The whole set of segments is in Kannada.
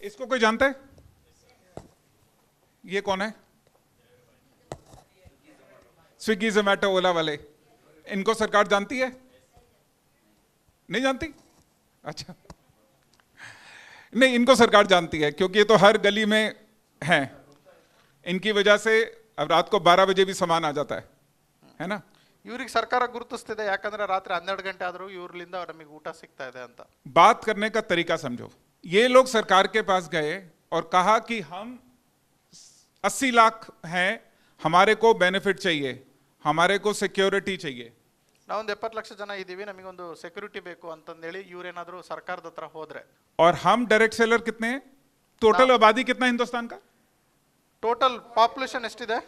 इसको कोई जानता है? ये कौन है? स्विगी जोमेटो ओला वाले। इनको सरकार जानती है? नहीं जानती? अच्छा, नहीं, इनको सरकार जानती है क्योंकि ये तो हर गली में हैं। इनकी वजह से अब रात को 12 बजे भी सामान आ जाता है ना? ಇವ್ರಿಗೆ ಸರ್ಕಾರ ಗುರುತಿಸ್ತಿದೆ ಯಾಕಂದ್ರೆ ರಾತ್ರಿ 12 ಗಂಟೆ ಆದರೂ ಇವ್ರಲಿಂದ ನಮಗೆ ಊಟ ಸಿಗ್ತಾ ಇದೆ ಅಂತ. बात करने का तरीका समझो। ये लोग सरकार के पास गए और कहा कि हम 80 लाख हैं, हमारे को बेनिफिट चाहिए, हमारे को सिक्योरिटी चाहिए। ನಾವೊಂದು 70 ಲಕ್ಷ ಜನ ಇದ್ದೀವಿ, ನಮಗೊಂದು ಸೆಕ್ಯೂರಿಟಿ ಬೇಕು ಅಂತಂದೇಳಿ ಇವ್ರೇನಾದರೂ ಸರ್ಕಾರದ ಹತ್ರ ಹೋದ್ರೆ। और हम डायरेक्ट सेलर कितने हैं? टोटल आबादी कितना है हिंदुस्तान का? ಟೋಟಲ್ ಪಾಪ್ಯುಲೇಷನ್ ಎಷ್ಟಿದೆ?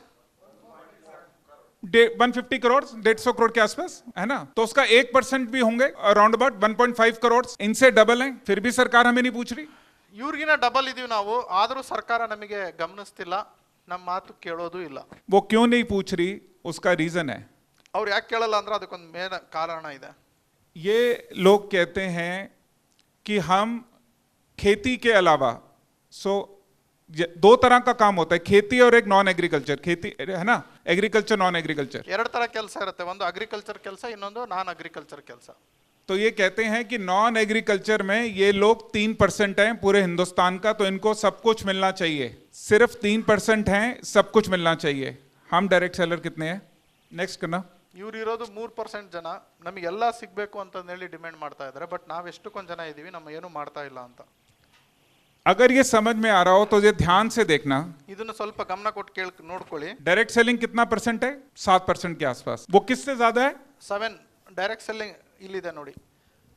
150 करोड़, 150 करोड़ के आसपास है ना? तो उसका 1% भी होंगे अराउंड अबाउट 1.5 करोड़। इनसे डबल है, फिर भी सरकार हमें नहीं पूछ रही। ಇವ್ರಿಗಿನ ಡಬಲ್ ಇದೀವಿ ನಾವು, ಆದರೂ ಸರ್ಕಾರ ನಮಗೆ ಗಮನಿಸ್ತಿಲ್ಲ, ನಮ್ಮ ಮಾತು ಕೇಳೋದು ಇಲ್ಲ। वो क्यों नहीं पूछ रही, उसका रीजन है। ಅವ್ರು ಯಾಕೆ ಕೇಳಲ್ಲ ಅಂದ್ರೆ ಅದಕ್ಕೊಂದು ಮೇನ್ ಕಾರಣ ಇದೆ। ये लोग कहते हैं कि हम खेती के अलावा, दो तरह का काम होता है, खेती और एक नॉन एग्रीकल्चर। खेती है ना, एग्रीकल्चर नॉन एग्रीकल्चर, ಎರಡು ತರ ಕೆಲಸ ಇರುತ್ತೆ, ಒಂದು ಅಗ್ರಿಕಲ್ಚರ್ ಕೆಲಸ, ಇನ್ನೊಂದು ನಾನ್ ಅಗ್ರಿಕಲ್ಚರ್ ಕೆಲಸ। तो ये कहते हैं कि नॉन एग्रीकल्चर में ये लोग 3% हैं पूरे हिंदुस्तान का, तो इनको सब कुछ मिलना चाहिए। सिर्फ 3% हैं, सब कुछ मिलना चाहिए। हम डायरेक्ट सेलर कितने हैं? नेक्स्ट करना। ಇವ್ರು ಇರೋದು 3% ಜನ, ನಮಗೆಲ್ಲ ಸಿಗಬೇಕು ಅಂತ ಹೇಳಿ ಡಿಮ್ಯಾಂಡ್ ಮಾಡ್ತಾ ಇದ್ದಾರೆ, ಬಟ್ ನಾವು ಎಷ್ಟು ಕೊಂದು ಜನ ಇದ್ದೀವಿ, ನಮ್ಮ ಏನು ಮಾಡ್ತಾ ಇಲ್ಲ ಅಂತ। अगर ये समझ में आ रहा हो तो ये ध्यान से देखना। ಇದನ್ನು ಸ್ವಲ್ಪ ಗಮನ ಕೊಟ್ಟು ನೋಡ್ಕೊಳ್ಳಿ। डायरेक्ट सेलिंग कितना परसेंट है? 7% के आसपास। वो किससे ज्यादा है? 7 ಡೈರೆಕ್ಟ್ ಸೆಲ್ಲಿಂಗ್ ಇಲ್ಲಿದೆ ನೋಡಿ,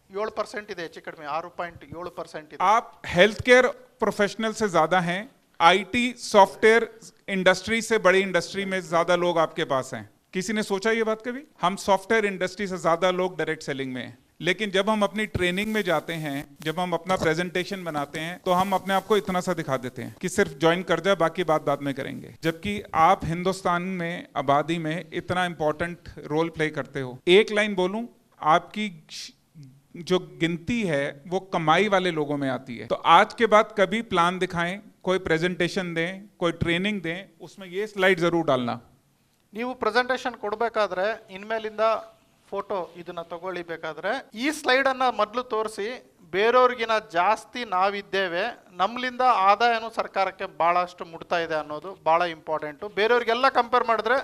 7% ಇದೆ, ಹೆಚ್ಚು ಕಡಿಮೆ 6.7% ಇದೆ। आप हेल्थ केयर प्रोफेशनल से ज्यादा हैं, आईटी सॉफ्टवेयर इंडस्ट्री से बड़ी इंडस्ट्री में ज्यादा लोग आपके पास हैं। किसी ने सोचा ये बात कभी? हम सॉफ्टवेयर इंडस्ट्री से ज्यादा लोग डायरेक्ट सेलिंग में हैं, लेकिन जब हम अपनी ट्रेनिंग में जाते हैं, जब हम अपना प्रेजेंटेशन बनाते हैं, तो हम अपने आप को इतना सा दिखा देते हैं कि सिर्फ ज्वाइन कर जाए, बाकी बात बाद में करेंगे। जबकि आप हिंदुस्तान में आबादी में इतना इंपॉर्टेंट रोल प्ले करते हो। एक लाइन बोलूं, आपकी जो गिनती है वो कमाई वाले लोगों में आती है। तो आज के बाद कभी प्लान दिखाएं, कोई प्रेजेंटेशन दें, कोई ट्रेनिंग दें, उसमें ये स्लाइड जरूर डालना। ನೀವು ಪ್ರೆಸೆಂಟೇಷನ್ ಕೊಡಬೇಕಾದ್ರೆ ಇನ್ಮೇಲಿಂದ ಫೋಟೋ ಇದನ್ನ ತಗೊಳ್ಳಿಬೇಕಾದ್ರೆ ಈ ಸ್ಲೈಡ್ ಅನ್ನ ಮೊದಲು ತೋರಿಸಿ, ಬೇರೆಯವ್ರಿಗಿನ ಜಾಸ್ತಿ ನಾವಿದ್ದೇವೆ, ನಮ್ಮಿಂದ ಆದಾಯನೂ ಸರ್ಕಾರಕ್ಕೆ ಬಹಳಷ್ಟು ಮುಟ್ತಾ ಇದೆ ಅನ್ನೋದು ಬಹಳ ಇಂಪಾರ್ಟೆಂಟು। ಬೇರೆಯವ್ರಿಗೆಲ್ಲ ಕಂಪೇರ್ ಮಾಡಿದ್ರೆ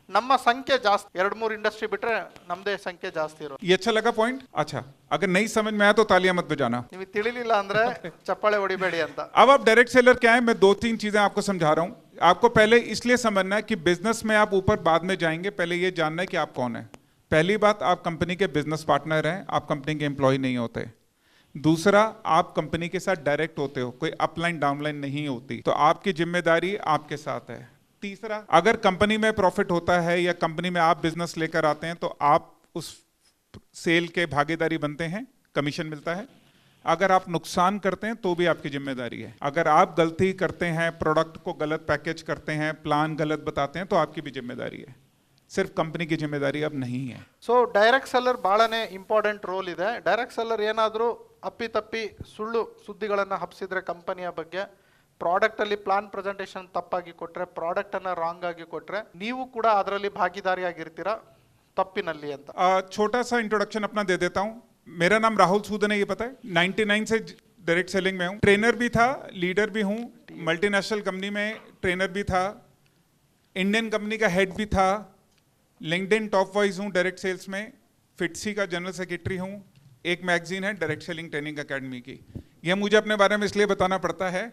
ನಮ್ಮ ಸಂಖ್ಯೆ ಜಾಸ್ತಿ, 2-3 ಇಂಡಸ್ಟ್ರಿ ಬಿಟ್ರೆ ನಮ್ಮದೇ ಸಂಖ್ಯೆ ಜಾಸ್ತಿ ಇರೋದು। ये अच्छा लगा पॉइंट? अच्छा, अगर नहीं समझ में आया तो तालियां मत बजाना। ನಿಮಗೆ ತಿಳಿಲಿಲ್ಲ ಅಂದ್ರೆ ಚಪ್ಪಾಳೆ ಹೊಡಿಬೇಡಿ ಅಂತ। अब आप डायरेक्ट सेलर क्या है, मैं 2-3 चीजें आपको समझा रहा हूं। आपको पहले इसलिए समझना है कि बिजनेस में आप ऊपर बाद में जाएंगे, पहले ये जानना है कि आप कौन है। पहली बात, आप कंपनी के बिजनेस पार्टनर हैं, आप कंपनी के एम्प्लॉय नहीं होते। दूसरा, आप कंपनी के साथ डायरेक्ट होते हो, कोई अपलाइन डाउनलाइन नहीं होती, तो आपकी जिम्मेदारी आपके साथ है। तीसरा, अगर कंपनी में प्रॉफिट होता है या कंपनी में आप बिजनेस लेकर आते हैं, तो आप उस सेल के भागीदारी बनते हैं, कमीशन मिलता है। अगर आप नुकसान करते हैं तो भी आपकी जिम्मेदारी है। अगर आप गलती करते हैं, प्रोडक्ट को गलत पैकेज करते हैं, प्लान गलत बताते हैं, तो आपकी भी जिम्मेदारी है। सिर्फ कंपनी की जिम्मेदारी अब नहीं है। ಸೊ ಡೈರೆಕ್ಟ್ ಸೆಲ್ಲರ್ ಬಹಳನೇ ಇಂಪಾರ್ಟೆಂಟ್ ರೋಲ್ ಇದೆ। ಡೈರೆಕ್ಟ್ ಸೆಲ್ಲರ್ ಏನಾದರೂ ಅಪ್ಪಿತಪ್ಪಿ ಸುಳ್ಳು ಸುದ್ದಿಗಳನ್ನು ಹಬ್ಸಿದ್ರೆ ಕಂಪನಿಯ ಬಗ್ಗೆ, ಪ್ರಾಡಕ್ಟ್ ಅಲ್ಲಿ ಪ್ಲಾನ್ ಪ್ರೆಸೆಂಟೇಷನ್ ತಪ್ಪಾಗಿ ಕೊಟ್ರೆ, ಪ್ರಾಡಕ್ಟ್ ಅನ್ನ ರಾಂಗ್ ಆಗಿ ಕೊಟ್ರೆ, ನೀವು ಕೂಡ ಅದರಲ್ಲಿ ಭಾಗಿದಾರಿಯಾಗಿರ್ತೀರಾ ತಪ್ಪಿನಲ್ಲಿ ಅಂತ। छोटा सा इंट्रोडक्शन अपना दे देता हूँ। मेरा नाम राहुल सूदन है, ये पता है। 99 से डायरेक्ट सेलिंग में हूँ, ट्रेनर भी था, लीडर भी हूँ, मल्टीनेशनल कंपनी में ट्रेनर भी था, इंडियन कंपनी का हेड भी था, लिंक्डइन टॉप वाइज हूँ डायरेक्ट सेल्स में, फिटसी का जनरल सेक्रेटरी हूँ, एक मैगजीन है डायरेक्ट सेलिंग ट्रेनिंग अकेडमी की। यह मुझे अपने बारे में इसलिए बताना पड़ता है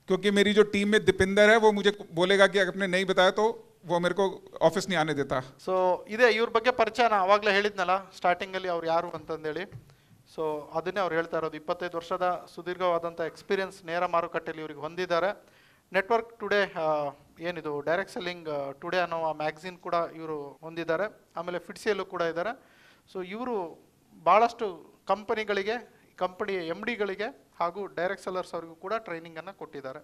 क्योंकि मेरी जो टीम में दीपिंदर है वो मुझे बोलेगा कि अगर आपने नहीं बताया तो वो मेरे को ಆಫೀಸ್ नहीं आने देता। ಸೊ ಇದೇ ಇವ್ರ ಬಗ್ಗೆ ಪರಿಚಯ ನಾ ಅವಾಗಲೇ ಹೇಳಿದ್ನಲ್ಲ ಸ್ಟಾರ್ಟಿಂಗ್ ಅಲ್ಲಿ ಅವ್ರು ಯಾರು ಅಂತಂದೇಳಿ। ಸೊ ಅದನ್ನೇ ಅವ್ರು ಹೇಳ್ತಾ ಇರೋದು, 25 ವರ್ಷದ ಸುದೀರ್ಘವಾದಂಥ ಎಕ್ಸ್ಪೀರಿಯನ್ಸ್ ನೇರ ಮಾರುಕಟ್ಟೆಯಲ್ಲಿ ಇವ್ರಿಗೆ ಹೊಂದಿದ್ದಾರೆ। ನೆಟ್ವರ್ಕ್ ಟುಡೇ ಏನಿದು ಡೈರೆಕ್ಟ್ ಸೆಲ್ಲಿಂಗ್ ಟುಡೇ ಅನ್ನೋ ಮ್ಯಾಗಝಿನ್ ಕೂಡ ಇವರು ಹೊಂದಿದ್ದಾರೆ, ಆಮೇಲೆ ಫಿಟ್ಸಿಯಲ್ಲೂ ಕೂಡ ಇದ್ದಾರೆ। ಸೊ ಇವರು ಭಾಳಷ್ಟು ಕಂಪನಿಗಳಿಗೆ, ಕಂಪನಿ MDಗಳಿಗೆ ಹಾಗೂ ಡೈರೆಕ್ಟ್ ಸೆಲ್ಲರ್ಸ್ ಅವರಿಗೂ ಕೂಡ ಟ್ರೈನಿಂಗನ್ನು ಕೊಟ್ಟಿದ್ದಾರೆ।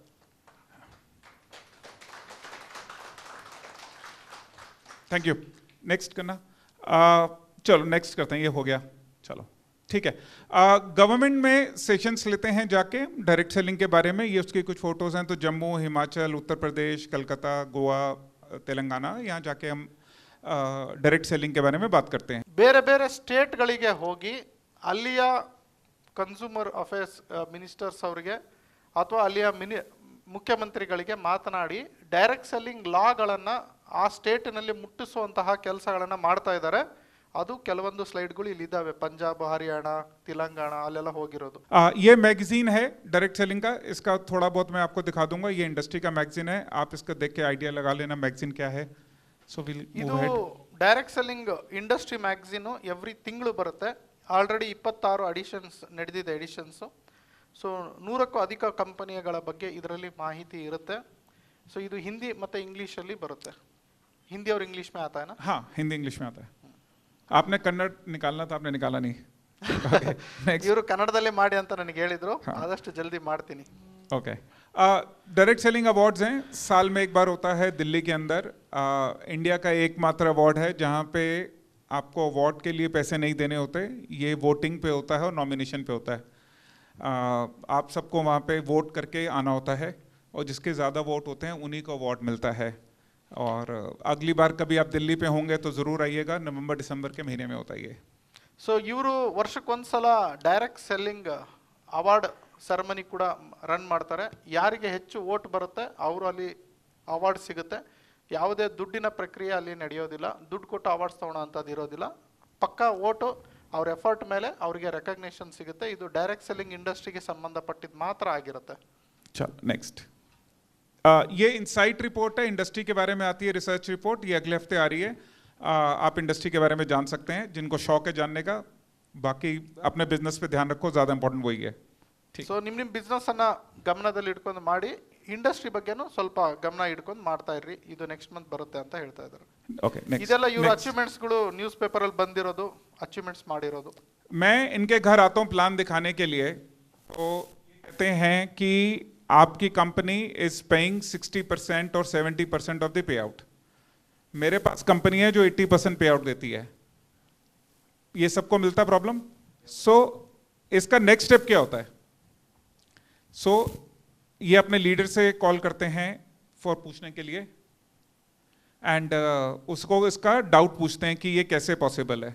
Thank you. नेक्स्ट करना। चलो नेक्स्ट करते हैं, ये हो गया। चलो ठीक है, गवर्नमेंट में सेशंस लेते हैं जाके डायरेक्ट सेलिंग के बारे में, ये उसकी कुछ फोटोज हैं, तो जम्मू, हिमाचल, उत्तर प्रदेश, कलकत्ता, गोवा, तेलंगाना, यहाँ जाके हम डायरेक्ट सेलिंग के बारे में बात करते हैं. ಬೇರೆ ಬೇರೆ ಸ್ಟೇಟ್ಗಳಿಗೆ ಹೋಗಿ ಅಲ್ಲಿಯ ಕನ್ಸ್ಯೂಮರ್ ಅಫೇರ್ಸ್ ಮಿನಿಸ್ಟರ್ಸ್ ಅವರಿಗೆ ಅಥವಾ ಅಲ್ಲಿಯ ಮುಖ್ಯಮಂತ್ರಿಗಳಿಗೆ ಮಾತನಾಡಿ ಡೈರೆಕ್ಟ್ ಸೆಲ್ಲಿಂಗ್ ಲಾಗಳನ್ನು ಆ ಸ್ಟೇಟಿನಲ್ಲಿ ಮುಟ್ಟಿಸುವಂತಹ ಕೆಲಸಗಳನ್ನು ಮಾಡ್ತಾ ಇದ್ದಾರೆ. ಅದು ಕೆಲವೊಂದು ಸ್ಲೈಡ್ಗಳು ಇಲ್ಲಿದ್ದಾವೆ, ಪಂಜಾಬ್, ಹರಿಯಾಣ, ತೆಲಂಗಾಣ ಅಲ್ಲೆಲ್ಲ ಹೋಗಿರೋದು. ये मैगजीन है डायरेक्ट सेलिंग का, इसका थोड़ा बहुत मैं आपको दिखा दूंगा. ये इंडस्ट्री का मैगजीन है, आप इसका देख के आइडिया लगा लेना मैगजीन क्या है. सो विल ಇದು ಡೈರೆಕ್ಟ್ ಸೆಲ್ಲಿಂಗ್ ಇಂಡಸ್ಟ್ರಿ ಮ್ಯಾಗಝೀನು ಎವ್ರಿ ತಿಂಗಳು ಬರುತ್ತೆ. ಆಲ್ರೆಡಿ 26 ಅಡಿಷನ್ಸ್ ನಡೆದಿದೆ ಎಡಿಷನ್ಸು. ಸೊ 100ಕ್ಕೂ ಅಧಿಕ ಕಂಪನಿಗಳ ಬಗ್ಗೆ ಇದರಲ್ಲಿ ಮಾಹಿತಿ ಇರುತ್ತೆ. ಸೊ ಇದು ಹಿಂದಿ ಮತ್ತು ಇಂಗ್ಲೀಷಲ್ಲಿ ಬರುತ್ತೆ. ಹಿಂದಿ और इंग्लिश में आता है ना? हाँ, हिंदी इंग्लिश में आता है. आपने कन्नड़ निकालना था, आपने निकाला नहीं. ಇವರು ಕನ್ನಡದಲ್ಲಿ ಮಾಡಿ ಅಂತ ನನಗೆ ಹೇಳಿದ್ರು, ಆದಷ್ಟು ಜಲ್ದಿ ಮಾಡ್ತೀನಿ. ओके, डायरेक्ट सेलिंग अवार्ड्स हैं, साल में एक बार होता है दिल्ली के अंदर. इंडिया का एकमात्र अवार्ड है जहाँ पे आपको अवार्ड के लिए पैसे नहीं देने होते, ये वोटिंग पे होता है और नॉमिनेशन पे होता है. आप सबको वहाँ पे वोट करके आना होता है और जिसके ज़्यादा वोट होते हैं उन्हीं को अवार्ड मिलता है. और अगली बार कभी आप दिल्ली पे होंगे तो ज़रूर आइएगा, नवंबर दिसंबर के महीने में होता है ये. ಸೊ ಇವರು ವರ್ಷಕ್ಕೊಂದ್ಸಲ ಡೈರೆಕ್ಟ್ ಸೆಲ್ಲಿಂಗ್ ಅವಾರ್ಡ್ ಸೆರೆಮನಿ ಕೂಡ ರನ್ ಮಾಡ್ತಾರೆ. ಯಾರಿಗೆ ಹೆಚ್ಚು ವೋಟ್ ಬರುತ್ತೆ ಅವರು ಅಲ್ಲಿ ಅವಾರ್ಡ್ ಸಿಗುತ್ತೆ. ಯಾವುದೇ ದುಡ್ಡಿನ ಪ್ರಕ್ರಿಯೆ ಅಲ್ಲಿ ನಡೆಯೋದಿಲ್ಲ, ದುಡ್ಡು ಕೊಟ್ಟು ಅವಾರ್ಡ್ಸ್ ತೊಗೊಳ್ಳೋ ಅಂಥದ್ದು ಇರೋದಿಲ್ಲ. ಪಕ್ಕಾ ವೋಟು ಅವ್ರ ಎಫರ್ಟ್ ಮೇಲೆ ಅವರಿಗೆ ರೆಕಗ್ನೇಷನ್ ಸಿಗುತ್ತೆ. ಇದು ಡೈರೆಕ್ಟ್ ಸೆಲ್ಲಿಂಗ್ ಇಂಡಸ್ಟ್ರಿಗೆ ಸಂಬಂಧಪಟ್ಟಿದ್ದು ಮಾತ್ರ ಆಗಿರುತ್ತೆ. चलो नेक्स्ट, ये इनसाइट रिपोर्ट है, इंडस्ट्री के बारे में आती है रिसर्च रिपोर्ट, ये अगले हफ्ते आ रही है. आप इंडस्ट्री के बारे में जान सकते हैं जिनको शौक है जानने का. बाकी अपने बिजनेस पे ध्यान रखो, ज़्यादा इंपॉर्टेंट वही है. ಸೊ ನಿಮ್ಮ ಬಿಸ್ನೆಸ್ ಅನ್ನ ಗಮನದಲ್ಲಿ ಇಟ್ಕೊಂಡು ಮಾಡಿ, ಇಂಡಸ್ಟ್ರಿ ಬಗ್ಗೆನೂ ಸ್ವಲ್ಪ ಗಮನ ಇಟ್ಕೊಂಡು ಮಾಡ್ತಾ ಇರ್ರಿ. ಇದು ನೆಕ್ಸ್ಟ್ ಮಂತ್ ಬರುತ್ತೆ ಅಂತ ಹೇಳ್ತಾ ಇದ್ದಾರೆ. ओके नेक्स्ट, ಇದೆಲ್ಲ ಇವ್ರ ಅಚೀವ್ಮೆಂಟ್ಸ್ಗಳು ನ್ಯೂಸ್ ಪೇಪರ್ ಅಲ್ಲಿ ಬಂದಿರೋದು, ಅಚೀವ್ಮೆಂಟ್ಸ್ ಮಾಡಿರೋದು. मैं इनके घर आता हूँ प्लान दिखाने के लिए, तो कहते हैं कि आपकी कंपनी इज पेइंग 60% और 70% ऑफ द पे आउट. मेरे पास कंपनी है जो 80% पे आउट देती है. ये सबको मिलता है प्रॉब्लम. सो इसका नेक्स्ट स्टेप क्या होता है? सो ये अपने लीडर से कॉल करते हैं फॉर पूछने के लिए, एंड उसको इसका डाउट पूछते हैं कि ये कैसे पॉसिबल है.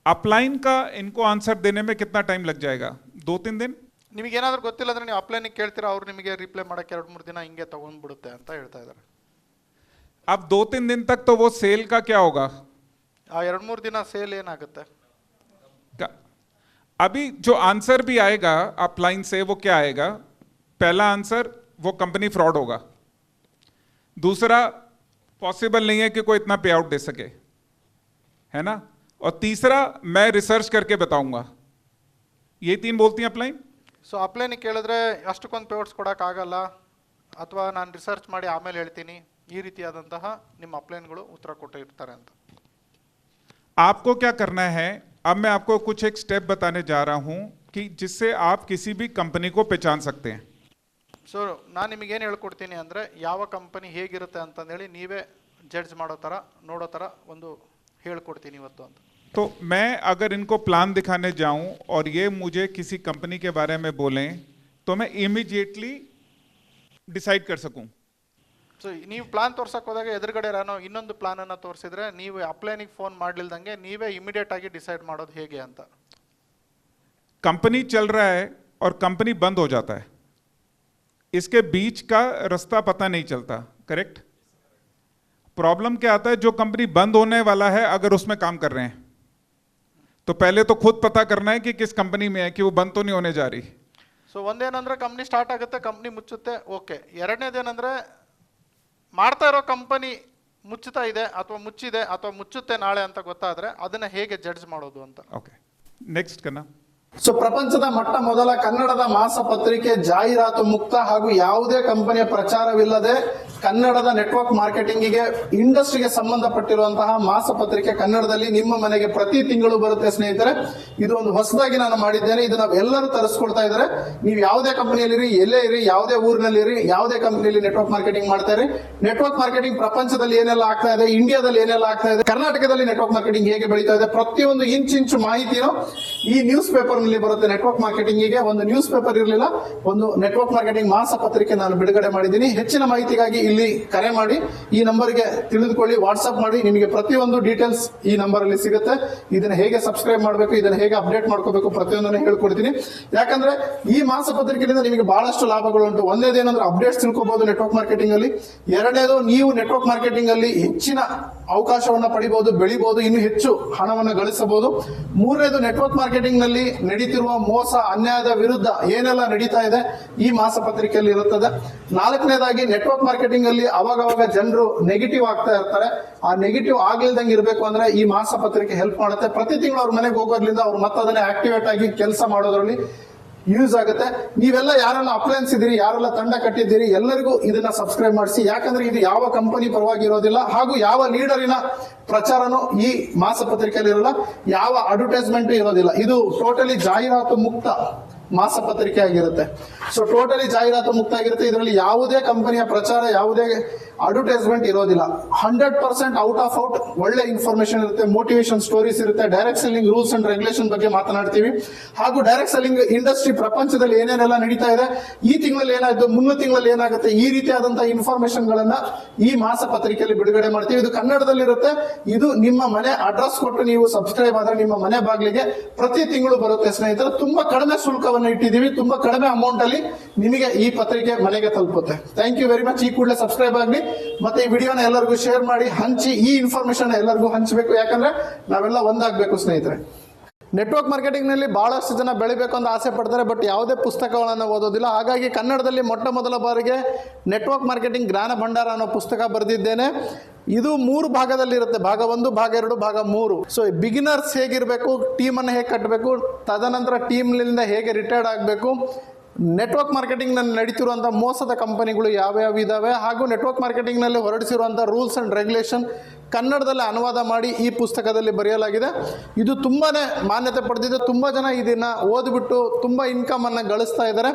अपलाइन का इनको आंसर देने में कितना टाइम लग जाएगा? 2-3 दिन. ನಿಮಗೆ ಏನಾದರೂ ಗೊತ್ತಿಲ್ಲ ಅಂದ್ರೆ ನೀವು ಅಪ್ಲೈನಿಗೆ ಕೇಳ್ತೀರಾ, ಅವ್ರು ನಿಮಗೆ ರಿಪ್ಲೈ ಮಾಡಕ್ಕೆ 2-3 ದಿನ ಹಿಂಗೆ ತಗೊಂಡ್ಬಿಡುತ್ತೆ ಅಂತ ಹೇಳ್ತಾ ಇದ್ದಾರೆ. अब 2-3 दिन तक तो वो सेल का क्या होगा? ಆ 2-3 ದಿನ ಸೇಲ್ ಏನಾಗುತ್ತೆ? अभी जो आंसर भी आएगा अपलाइन से वो क्या आएगा? पहला आंसर वो कंपनी फ्रॉड होगा. दूसरा, पॉसिबल नहीं है कि कोई इतना पे आउट दे सके, है ना. और तीसरा, मैं रिसर्च करके बताऊंगा. ये 3 बोलती हैं अपलाइन. ಸೊ ಅಪ್ಲೈನಿಗೆ ಕೇಳಿದ್ರೆ ಅಷ್ಟಕ್ಕೊಂದು ಪೇಔಟ್ಸ್ ಕೊಡೋಕ್ಕಾಗಲ್ಲ, ಅಥವಾ ನಾನು ರಿಸರ್ಚ್ ಮಾಡಿ ಆಮೇಲೆ ಹೇಳ್ತೀನಿ, ಈ ರೀತಿಯಾದಂತಹ ನಿಮ್ಮ ಅಪ್ಲೈನ್ಗಳು ಉತ್ತರ ಕೊಟ್ಟಿರ್ತಾರೆ ಅಂತ. आपको क्या करना है, अब मैं आपको कुछ एक स्टेप बताने जा रहा हूं कि जिससे आप किसी भी कंपनी को पहचान सकते हैं. ಸೊ ನಾನು ನಿಮಗೇನು ಹೇಳ್ಕೊಡ್ತೀನಿ ಅಂದರೆ, ಯಾವ ಕಂಪನಿ ಹೇಗಿರುತ್ತೆ ಅಂತಂದೇಳಿ ನೀವೇ ಜಡ್ಜ್ ಮಾಡೋ ಥರ, ನೋಡೋ ಥರ ಒಂದು ಹೇಳ್ಕೊಡ್ತೀನಿ ಇವತ್ತು ಅಂತ. तो मैं अगर इनको प्लान दिखाने जाऊं और ये मुझे किसी कंपनी के बारे में बोलें तो मैं इमीडिएटली डिसाइड कर सकूं. ಸೊ ನೀವು ಪ್ಲಾನ್ ತೋರ್ಸಕ್ಕೆ ಹೋದಾಗ ಎದುರುಗಡೆ ಏನೋ ಇನ್ನೊಂದು ಪ್ಲಾನನ್ನು ತೋರಿಸಿದ್ರೆ ನೀವು ಅಪ್ಲೈನಿಗೆ ಫೋನ್ ಮಾಡಲಿಲ್ದಂಗೆ ನೀವೇ ಇಮಿಡಿಯೇಟ್ ಆಗಿ ಡಿಸೈಡ್ ಮಾಡೋದು ಹೇಗೆ ಅಂತ. कंपनी चल रहा है और कंपनी बंद हो जाता है, इसके बीच का रास्ता पता नहीं चलता, करेक्ट. प्रॉब्लम क्या आता है, जो कंपनी बंद होने वाला है अगर उसमें काम कर रहे हैं तो पहले तो खुद पता करना है कि किस कंपनी में है, कि वो बंद तो नहीं होने जा रही. ಸೊ ಒಂದೇನಂದ್ರೆ ಕಂಪ್ನಿ ಸ್ಟಾರ್ಟ್ ಆಗುತ್ತೆ, ಕಂಪ್ನಿ ಮುಚ್ಚುತ್ತೆ, ಓಕೆ. ಎರಡನೇದೇನಂದ್ರೆ ಮಾಡ್ತಾ ಇರೋ ಕಂಪನಿ ಮುಚ್ಚುತ್ತಾ ಇದೆ ಅಥವಾ ಮುಚ್ಚಿದೆ ಅಥವಾ ಮುಚ್ಚುತ್ತೆ ನಾಳೆ ಅಂತ ಗೊತ್ತಾದ್ರೆ ಅದನ್ನ ಹೇಗೆ ಜಡ್ಜ್ ಮಾಡೋದು ಅಂತ. ಓಕೆ, ನೆಕ್ಸ್ಟ್ ಕನ್ನಾ. ಸೊ ಪ್ರಪಂಚದ ಮೊಟ್ಟ ಮೊದಲ ಕನ್ನಡದ ಮಾಸ ಪತ್ರಿಕೆ ಜಾಹೀರಾತು ಮುಕ್ತ ಹಾಗೂ ಯಾವುದೇ ಕಂಪನಿಯ ಪ್ರಚಾರವಿಲ್ಲದೆ ಕನ್ನಡದ ನೆಟ್ವರ್ಕ್ ಮಾರ್ಕೆಟಿಂಗಿಗೆ ಇಂಡಸ್ಟ್ರಿಗೆ ಸಂಬಂಧಪಟ್ಟಿರುವಂತಹ ಮಾಸಪತ್ರಿಕೆ ಕನ್ನಡದಲ್ಲಿ ನಿಮ್ಮ ಮನೆಗೆ ಪ್ರತಿ ತಿಂಗಳು ಬರುತ್ತೆ ಸ್ನೇಹಿತರೆ. ಇದು ಒಂದು ಹೊಸದಾಗಿ ನಾನು ಮಾಡಿದ್ದೇನೆ. ಇದನ್ನ ಎಲ್ಲರೂ ತರಿಸ್ಕೊಳ್ತಾ ಇದ್ದಾರೆ. ನೀವು ಯಾವುದೇ ಕಂಪನಿಯಲ್ಲಿ ಎಲ್ಲೇ ಇರಿ, ಯಾವುದೇ ಊರಿನಲ್ಲಿ ಇರಿ, ಯಾವುದೇ ಕಂಪನಿಯಲ್ಲಿ ನೆಟ್ವರ್ಕ್ ಮಾರ್ಕೆಟಿಂಗ್ ಮಾಡ್ತಾ ಇರಿ, ನೆಟ್ವರ್ಕ್ ಮಾರ್ಕೆಟಿಂಗ್ ಪ್ರಪಂಚದಲ್ಲಿ ಏನೆಲ್ಲ ಆಗ್ತಾ ಇದೆ, ಇಂಡಿಯಾದಲ್ಲಿ ಏನೆಲ್ಲ ಆಗ್ತಾ ಇದೆ, ಕರ್ನಾಟಕದಲ್ಲಿ ನೆಟ್ವರ್ಕ್ ಮಾರ್ಕೆಟಿಂಗ್ ಹೇಗೆ ಬೆಳೀತಾ ಇದೆ, ಪ್ರತಿಯೊಂದು ಇಂಚು ಮಾಹಿತಿನೂ ಈ ನ್ಯೂಸ್ ಪೇಪರ್ ನಲ್ಲಿ ಬರುತ್ತೆ. ನೆಟ್ವರ್ಕ್ ಮಾರ್ಕೆಟಿಂಗಿಗೆ ಒಂದು ನ್ಯೂಸ್ ಪೇಪರ್ ಇರಲಿಲ್ಲ, ಒಂದು ನೆಟ್ವರ್ಕ್ ಮಾರ್ಕೆಟಿಂಗ್ ಮಾಸಪತ್ರಿಕೆ ನಾನು ಬಿಡುಗಡೆ ಮಾಡಿದ್ದೀನಿ. ಹೆಚ್ಚಿನ ಮಾಹಿತಿಗಾಗಿ ಇಲ್ಲಿ ಕರೆ ಮಾಡಿ, ಈ ನಂಬರ್ಗೆ ತಿಳಿದುಕೊಳ್ಳಿ, ವಾಟ್ಸ್ಆಪ್ ಮಾಡಿ. ನಿಮಗೆ ಪ್ರತಿಯೊಂದು ಡೀಟೇಲ್ಸ್ ಈ ನಂಬರ್ ಅಲ್ಲಿ ಸಿಗುತ್ತೆ. ಇದನ್ನ ಹೇಗೆ ಸಬ್ಸ್ಕ್ರೈಬ್ ಮಾಡಬೇಕು, ಇದನ್ನ ಹೇಗೆ ಅಪ್ಡೇಟ್ ಮಾಡ್ಕೋಬೇಕು, ಪ್ರತಿಯೊಂದನ್ನು ಹೇಳ್ಕೊಡ್ತೀನಿ. ಯಾಕಂದ್ರೆ ಈ ಮಾಸಪತ್ರಿಕೆಯಿಂದ ನಿಮಗೆ ಬಹಳಷ್ಟು ಲಾಭಗಳು ಉಂಟು. ಒಂದೇದೇನಂದ್ರೆ ಅಪ್ಡೇಟ್ಸ್ ತಿಳ್ಕೋಬಹುದು ನೆಟ್ವರ್ಕ್ ಮಾರ್ಕೆಟಿಂಗ್ ಅಲ್ಲಿ. ಎರಡನೇದು, ನೀವು ನೆಟ್ವರ್ಕ್ ಮಾರ್ಕೆಟಿಂಗ್ ಅಲ್ಲಿ ಹೆಚ್ಚಿನ ಅವಕಾಶವನ್ನ ಪಡಿಬಹುದು, ಬೆಳಿಬಹುದು, ಇನ್ನು ಹೆಚ್ಚು ಹಣವನ್ನು ಗಳಿಸಬಹುದು. ಮೂರನೇದು, ನೆಟ್ವರ್ಕ್ ಮಾರ್ಕೆಟಿಂಗ್ ನಲ್ಲಿ ನಡೀತಿರುವ ಮೋಸ ಅನ್ಯಾಯದ ವಿರುದ್ಧ ಏನೆಲ್ಲ ನಡೀತಾ ಇದೆ ಈ ಮಾಸಪತ್ರಿಕೆಯಲ್ಲಿ ಇರುತ್ತದೆ. ನಾಲ್ಕನೇದಾಗಿ, ನೆಟ್ವರ್ಕ್ ಮಾರ್ಕೆಟಿಂಗ್ ಅಲ್ಲಿ ಅವಾಗವಾಗ ಜನರು ನೆಗೆಟಿವ್ ಆಗ್ತಾ ಇರ್ತಾರೆ. ಆ ನೆಗೆಟಿವ್ ಆಗ್ಲಿಲ್ದಂಗೆ ಇರಬೇಕು ಅಂದ್ರೆ ಈ ಮಾಸಪತ್ರಿಕೆ ಹೆಲ್ಪ್ ಮಾಡುತ್ತೆ. ಪ್ರತಿ ತಿಂಗಳು ಅವ್ರ ಮನೆಗೆ ಹೋಗೋದ್ರಿಂದ ಅವ್ರು ಮತ್ತದನ್ನೇ ಆಕ್ಟಿವೇಟ್ ಆಗಿ ಕೆಲಸ ಮಾಡೋದ್ರಲ್ಲಿ ಯೂಸ್ ಆಗುತ್ತೆ. ನೀವೆಲ್ಲ ಯಾರೆಲ್ಲ ಅಪ್ಲಯನ್ಸ್ ಇದ್ದೀರಿ, ಯಾರೆಲ್ಲ ತಂಡ ಕಟ್ಟಿದ್ದೀರಿ, ಎಲ್ಲರಿಗೂ ಇದನ್ನ ಸಬ್ಸ್ಕ್ರೈಬ್ ಮಾಡಿಸಿ. ಯಾಕಂದ್ರೆ ಇದು ಯಾವ ಕಂಪನಿ ಪರವಾಗಿ ಇರೋದಿಲ್ಲ, ಹಾಗೂ ಯಾವ ಲೀಡರಿನ ಪ್ರಚಾರನೂ ಈ ಮಾಸಪತ್ರಿಕೆಯಲ್ಲಿ ಇರಲ್ಲ, ಯಾವ ಅಡ್ವರ್ಟೈಸ್ಮೆಂಟ್ ಇರೋದಿಲ್ಲ. ಇದು ಟೋಟಲಿ ಜಾಹೀರಾತು ಮುಕ್ತ ಮಾಸಪತ್ರಿಕೆ ಆಗಿರುತ್ತೆ. ಸೊ ಟೋಟಲಿ ಜಾಹೀರಾತು ಮುಕ್ತ ಆಗಿರುತ್ತೆ. ಇದರಲ್ಲಿ ಯಾವುದೇ ಕಂಪನಿಯ ಪ್ರಚಾರ, ಯಾವುದೇ ಅಡ್ವರ್ಟೈಸ್ಮೆಂಟ್ ಇರೋದಿಲ್ಲ. 100% ಔಟ್ ಆಫ್ ಔಟ್ ಒಳ್ಳೆ ಇನ್ಫಾರ್ಮೇಶನ್ ಇರುತ್ತೆ, ಮೋಟಿವೇಶನ್ ಸ್ಟೋರೀಸ್ ಇರುತ್ತೆ, direct selling rules and regulation ಬಗ್ಗೆ ಮಾತನಾಡ್ತೀವಿ. ಹಾಗೂ ಡೈರೆಕ್ಟ್ ಸೆಲ್ಲಿಂಗ್ ಇಂಡಸ್ಟ್ರಿ ಪ್ರಪಂಚದಲ್ಲಿ ಏನೇನೆಲ್ಲ ನಡೀತಾ ಇದೆ, ಈ ತಿಂಗಳಲ್ಲಿ ಏನಾಯ್ತು, ಮುಂದಿನ ತಿಂಗಳಲ್ಲಿ ಏನಾಗುತ್ತೆ, ಈ ರೀತಿಯಾದಂತಹ ಇನ್ಫಾರ್ಮೇಶನ್ ಗಳನ್ನ ಈ ಮಾಸಪತ್ರಿಕೆಯಲ್ಲಿ ಬಿಡುಗಡೆ ಮಾಡ್ತೀವಿ. ಇದು ಕನ್ನಡದಲ್ಲಿರುತ್ತೆ. ಇದು ನಿಮ್ಮ ಮನೆ ಅಡ್ರೆಸ್ ಕೊಟ್ಟು ನೀವು ಸಬ್ಸ್ಕ್ರೈಬ್ ಆದ್ರೆ ನಿಮ್ಮ ಮನೆ ಬಾಗಿಲಿಗೆ ಪ್ರತಿ ತಿಂಗಳು ಬರುತ್ತೆ ಸ್ನೇಹಿತರೆ. ತುಂಬಾ ಕಡಿಮೆ ಶುಲ್ಕವನ್ನು ಇಟ್ಟಿದ್ದೀವಿ, ತುಂಬಾ ಕಡಿಮೆ ಅಮೌಂಟ್ ಅಲ್ಲಿ ನಿಮಗೆ ಈ ಪತ್ರಿಕೆ ಮನೆಗೆ ತಲುಪುತ್ತೆ. Thank you very much. ಈ ಕೂಡಲೇ ಸಬ್ಸ್ಕ್ರೈಬ್ ಆಗಲಿ, ಮತ್ತೆ ಈ ವಿಡಿಯೋನ ಎಲ್ಲರಿಗೂ ಶೇರ್ ಮಾಡಿ, ಹಂಚಿ. ಈ ಇನ್ಫಾರ್ಮೇಶನ್ ಎಲ್ಲರಿಗೂ ಹಂಚಬೇಕು, ಯಾಕಂದ್ರೆ ನಾವೆಲ್ಲ ಒಂದಾಗಬೇಕು ಸ್ನೇಹಿತರೆ. ನೆಟ್ವರ್ಕ್ ಮಾರ್ಕೆಟಿಂಗ್ ನಲ್ಲಿ ಬಹಳಷ್ಟು ಜನ ಬೆಳಿಬೇಕು ಅಂತ ಆಸೆ ಪಡ್ತಾರೆ, ಬಟ್ ಯಾವುದೇ ಪುಸ್ತಕಗಳನ್ನು ಓದೋದಿಲ್ಲ. ಹಾಗಾಗಿ ಕನ್ನಡದಲ್ಲಿ ಮೊಟ್ಟ ಮೊದಲ ಬಾರಿಗೆ ನೆಟ್ವರ್ಕ್ ಮಾರ್ಕೆಟಿಂಗ್ ಜ್ಞಾನ ಭಂಡಾರ ಅನ್ನೋ ಪುಸ್ತಕ ಬರೆದಿದ್ದೇನೆ. ಇದು 3 ಭಾಗದಲ್ಲಿರುತ್ತೆ, ಭಾಗ 1, ಭಾಗ 2, ಭಾಗ 3. ಸೊ ಬಿಗಿನರ್ಸ್ ಹೇಗಿರಬೇಕು, ಟೀಮನ್ನು ಹೇಗೆ ಕಟ್ಟಬೇಕು, ತದನಂತರ ಟೀಮ್ನಿಂದ ಹೇಗೆ ರಿಟೈರ್ಡ್ ಆಗಬೇಕು, ನೆಟ್ವರ್ಕ್ ಮಾರ್ಕೆಟಿಂಗ್ ನಲ್ಲಿ ನಡೀತಿರುವಂಥ ಮೋಸದ ಕಂಪನಿಗಳು ಯಾವ್ಯಾವ ಇದಾವೆ, ಹಾಗೂ ನೆಟ್ವರ್ಕ್ ಮಾರ್ಕೆಟಿಂಗ್ ನಲ್ಲಿ ಹೊರಡಿಸಿರುವಂಥ ರೂಲ್ಸ್ ಅಂಡ್ ರೆಗ್ಯುಲೇಷನ್ ಕನ್ನಡದಲ್ಲಿ ಅನುವಾದ ಮಾಡಿ ಈ ಪುಸ್ತಕದಲ್ಲಿ ಬರೆಯಲಾಗಿದೆ. ಇದು ತುಂಬಾನೇ ಮಾನ್ಯತೆ ಪಡೆದಿದೆ. ತುಂಬ ಜನ ಇದನ್ನ ಓದ್ಬಿಟ್ಟು ತುಂಬ ಇನ್ಕಮ್ ಅನ್ನು ಗಳಿಸ್ತಾ ಇದ್ದಾರೆ.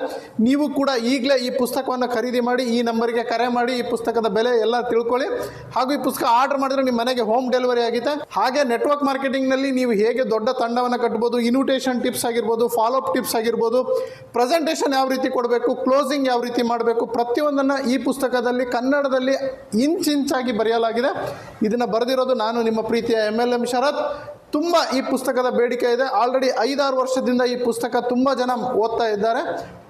ನೀವು ಕೂಡ ಈಗಲೇ ಈ ಪುಸ್ತಕವನ್ನು ಖರೀದಿ ಮಾಡಿ, ಈ ನಂಬರ್ಗೆ ಕರೆ ಮಾಡಿ, ಈ ಪುಸ್ತಕದ ಬೆಲೆ ಎಲ್ಲ ತಿಳ್ಕೊಳ್ಳಿ. ಹಾಗೂ ಈ ಪುಸ್ತಕ ಆರ್ಡರ್ ಮಾಡಿದ್ರೆ ನಿಮ್ಮ ಮನೆಗೆ ಹೋಮ್ ಡೆಲಿವರಿ ಆಗಿದೆ. ಹಾಗೆ ನೆಟ್ವರ್ಕ್ ಮಾರ್ಕೆಟಿಂಗ್ ನಲ್ಲಿ ನೀವು ಹೇಗೆ ದೊಡ್ಡ ತಂಡವನ್ನು ಕಟ್ಟಬಹುದು, ಇನ್ವಿಟೇಷನ್ ಟಿಪ್ಸ್ ಆಗಿರ್ಬೋದು, ಫಾಲೋ ಅಪ್ ಟಿಪ್ಸ್ ಆಗಿರ್ಬೋದು, ಪ್ರೆಸೆಂಟೇಷನ್ ಯಾವ ರೀತಿ ಕೊಡಬೇಕು, ಕ್ಲೋಸಿಂಗ್ ಯಾವ ರೀತಿ ಮಾಡಬೇಕು, ಪ್ರತಿಯೊಂದನ್ನು ಈ ಪುಸ್ತಕದಲ್ಲಿ ಕನ್ನಡದಲ್ಲಿ ಇಂಚಾಗಿ ಬರೆಯಲಾಗಿದೆ. ಇದನ್ನ ಬರೆದಿರೋದು ನಾನು, ನಿಮ್ಮ ಪ್ರೀತಿಯ MLM ಶರತ್. ತುಂಬ ಈ ಪುಸ್ತಕದ ಬೇಡಿಕೆ ಇದೆ. ಆಲ್ರೆಡಿ 5-6 ವರ್ಷದಿಂದ ಈ ಪುಸ್ತಕ ತುಂಬ ಜನ ಓದ್ತಾ ಇದ್ದಾರೆ,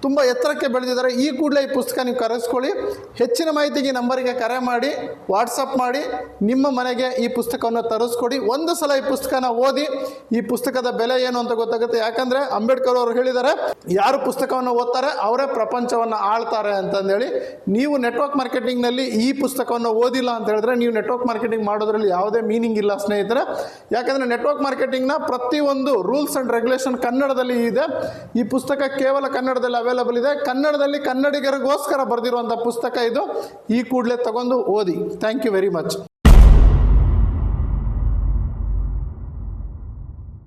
ತುಂಬ ಎತ್ತರಕ್ಕೆ ಬೆಳೆದಿದ್ದಾರೆ. ಈ ಕೂಡಲೇ ಈ ಪುಸ್ತಕ ನೀವು ಕರೆಸ್ಕೊಳ್ಳಿ. ಹೆಚ್ಚಿನ ಮಾಹಿತಿಗೆ ನಂಬರಿಗೆ ಕರೆ ಮಾಡಿ, ವಾಟ್ಸಪ್ ಮಾಡಿ, ನಿಮ್ಮ ಮನೆಗೆ ಈ ಪುಸ್ತಕವನ್ನು ತರಿಸ್ಕೊಡಿ. ಒಂದು ಸಲ ಈ ಪುಸ್ತಕನ ಓದಿ, ಈ ಪುಸ್ತಕದ ಬೆಲೆ ಏನು ಅಂತ ಗೊತ್ತಾಗುತ್ತೆ. ಯಾಕಂದರೆ ಅಂಬೇಡ್ಕರ್ ಅವರು ಹೇಳಿದ್ದಾರೆ, ಯಾರು ಪುಸ್ತಕವನ್ನು ಓದ್ತಾರೆ ಅವರೇ ಪ್ರಪಂಚವನ್ನು ಆಳ್ತಾರೆ ಅಂತಂದೇಳಿ. ನೀವು ನೆಟ್ವರ್ಕ್ ಮಾರ್ಕೆಟಿಂಗ್ನಲ್ಲಿ ಈ ಪುಸ್ತಕವನ್ನು ಓದಿಲ್ಲ ಅಂತ ಹೇಳಿದ್ರೆ ನೀವು ನೆಟ್ವರ್ಕ್ ಮಾರ್ಕೆಟಿಂಗ್ ಮಾಡೋದ್ರಲ್ಲಿ ಯಾವುದೇ ಮೀನಿಂಗ್ ಇಲ್ಲ ಸ್ನೇಹಿತರೆ. ಯಾಕಂದರೆ ನೆಟ್ವರ್ಕ್ ಮಾರ್ಕೆಟಿಂಗ್ನ ಪ್ರತಿಯೊಂದು ರೂಲ್ಸ್ ಅಂಡ್ ರೆಗ್ಯುಲೇಷನ್ ಕನ್ನಡದಲ್ಲಿ ಇದೆ. ಈ ಪುಸ್ತಕ ಕೇವಲ ಕನ್ನಡದಲ್ಲಿ ಅವೈಲಬಲ್ ಇದೆ. ಕನ್ನಡದಲ್ಲಿ ಕನ್ನಡಿಗರಿಗೋಸ್ಕರ ಬರೆದಿರುವಂಥ ಪುಸ್ತಕ ಇದು. ಈ ಕೂಡಲೇ ತಗೊಂಡು ಓದಿ. Thank you very much.